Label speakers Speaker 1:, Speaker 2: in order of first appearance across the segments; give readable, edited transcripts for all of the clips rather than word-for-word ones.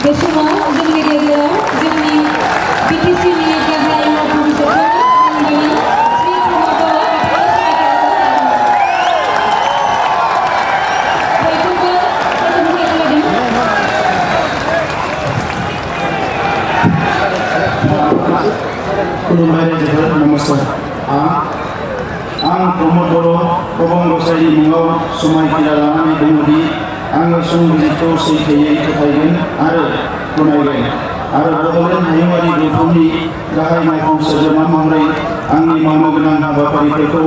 Speaker 1: बे समाव जोंनि गेजेराव जोंनि बिटिसिनि गाहाय मावफुं सोद्रोमा श्री प्रमद बर'
Speaker 2: खुलुमबाय जोबोद नमस्कार आं प्रमद बर' अबं गसाइनि मुङाव समायखिरा लानानै बुङोदि आङो संबिजिरखौ सैथोयै फोथायगोन आरो गनायगोन आरो बड'लेण्ड हायुङारि गौथुमनि गाहाय मावफुं सोद्रोमा महरै आंनि मावनो गोनां हाबाफारिफोरखौ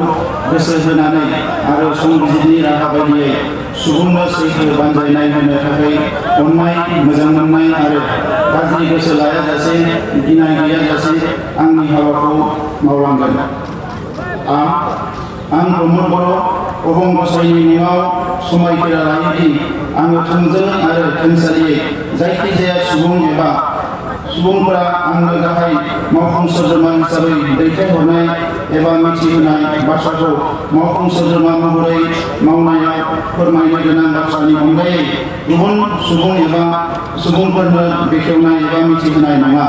Speaker 2: गोसो होनानै आरो संबिजिरनि राहा बायदियै सुबुंनो सैथो बानजायनाय होनो थाखाय अननाय मोजां मोननाय आरो गाज्रि गोसो लायाजासे गिनाय गैयाजासे आंनि हाबाखौ मावलांगोन। आं प्रमद बर' अबं गसाइनि मुङाव समायखिरा लायोदि आङो थोंजों आरो खेंसालियै जायखिजाया सुबुं एबा सुबुंफोरा आंनो गाहाय मावफुं सोद्रोमा हिसाबै दैथायहरनाय एबा मिथिहोनाय बाथ्राखौ मावफुं सोद्रोमा महरै मावनायाव फोरमायनो गोनां बाथ्रानि अनगायै गुबुन सुबुं एबा सुबुंफोरनो बेखेवनाय एबा मिथिहोनाय नङा।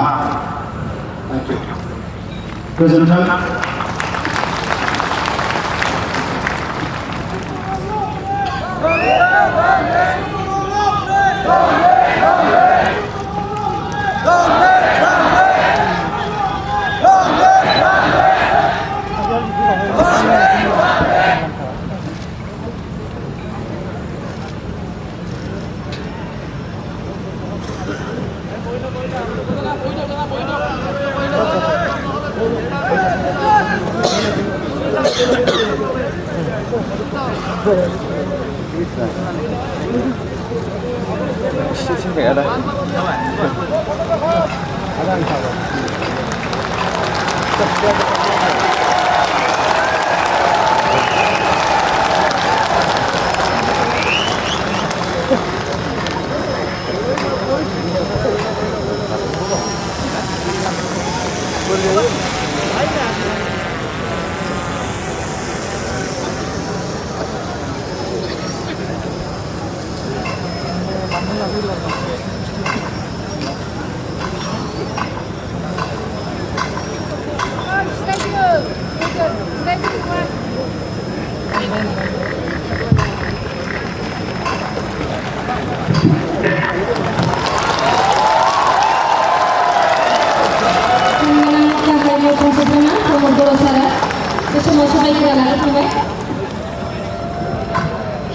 Speaker 2: गोजोन्थों।
Speaker 3: xin vẽ đây.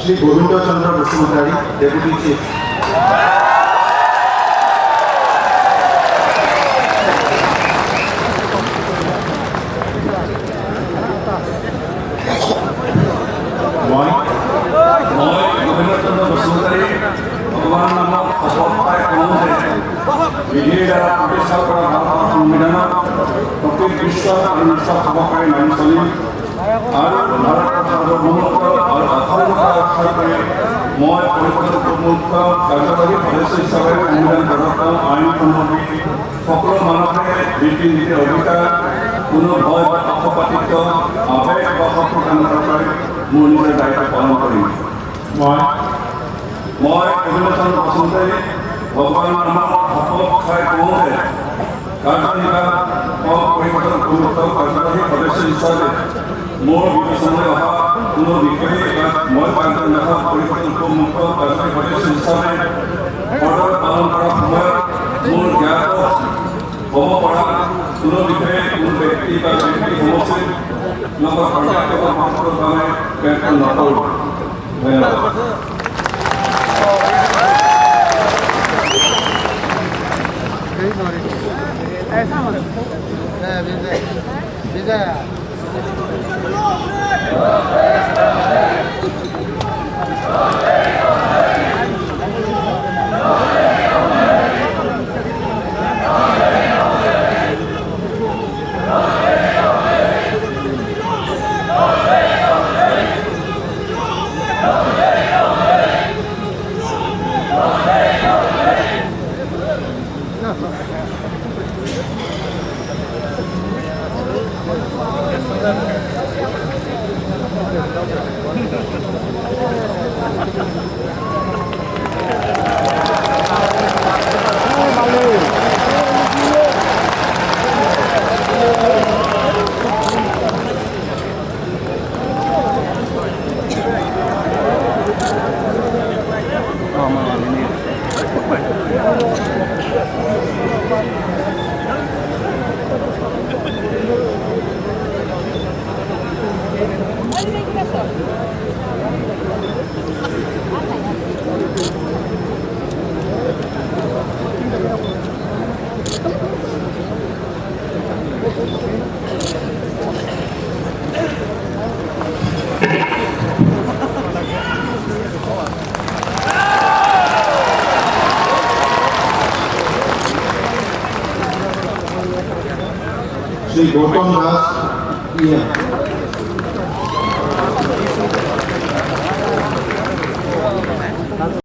Speaker 3: Shri Govinda Chandra Basumatari, Deputy Chief. Moi Govinda Chandra Basumatari, Bhagwan Namak Sapotai Kamonde, Vidya Pratisha Bhagwan Midana, Prophet Vishwa Anusha Sabakai Nanisali, और भारत का सार्वभौमत्व और अखंडता रक्षा करे मैं परिवर्तन प्रमुख कार्यकारी सदस्य हिसाब से अनुदान करता आईन सम्बन्धी सकल मानवे रीति नीति अधिकार কোনো ভয় বা পক্ষপাতিত্ব আবেগ বা শত্রুতা নথকাকৈ মোৰ নিজৰ দায়িত্ব পালন কৰিম। মই অভিনন্দন বসুমতাৰী ভগৱানৰ নামত শপত খাই কওঁতে কাৰ্যনিৰ্বাহ পৰিৱৰ্তন প্ৰমুখ কাৰ্যবাহী সদস্য হিচাপে মোৰ বিবেচনালৈ অহা কোনো বিষয়ে মই কাৰ্যনিৰ্বাহ পৰিৱৰ্তন প্ৰমুখ কাৰ্যবাহী সদস্য হিচাপে পদত পালন কৰাৰ সময়ত মোৰ জ্ঞাত হ'ব পৰা কোনো বিষয়ে কোনো ব্যক্তি বা ব্যক্তি সমষ্টিৰ লগত কৰ্তব্য সম্পৰ্কৰ বাবে ব্যক্ত নকৰোঁ। ধন্যবাদ।
Speaker 2: श्री गौतम दास